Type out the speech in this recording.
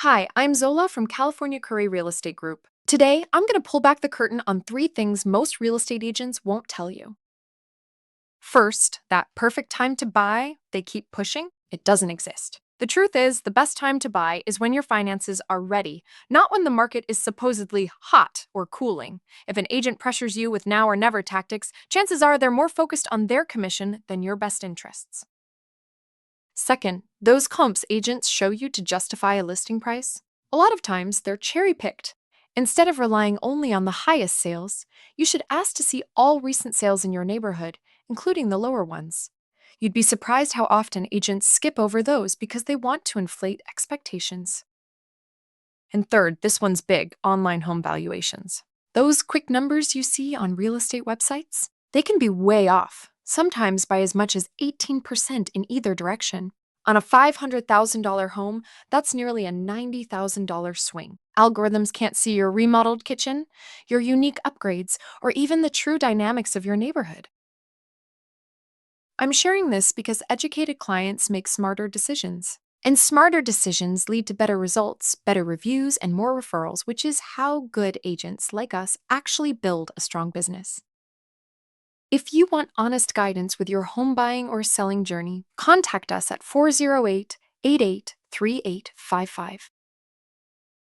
Hi, I'm Zola from California Khare Real Estate Group. Today, I'm going to pull back the curtain on three things most real estate agents won't tell you. First, that perfect time to buy they keep pushing, it doesn't exist. The truth is, the best time to buy is when your finances are ready, not when the market is supposedly hot or cooling. If an agent pressures you with now or never tactics, chances are they're more focused on their commission than your best interests. Second, those comps agents show you to justify a listing price, a lot of times they're cherry picked. Instead of relying only on the highest sales, you should ask to see all recent sales in your neighborhood, including the lower ones. You'd be surprised how often agents skip over those because they want to inflate expectations. And third, this one's big, online home valuations. Those quick numbers you see on real estate websites, they can be way off, sometimes by as much as 18% in either direction. On a $500,000 home, that's nearly a $90,000 swing. Algorithms can't see your remodeled kitchen, your unique upgrades, or even the true dynamics of your neighborhood. I'm sharing this because educated clients make smarter decisions. And smarter decisions lead to better results, better reviews, and more referrals, which is how good agents like us actually build a strong business. If you want honest guidance with your home buying or selling journey, contact us at 408 883855.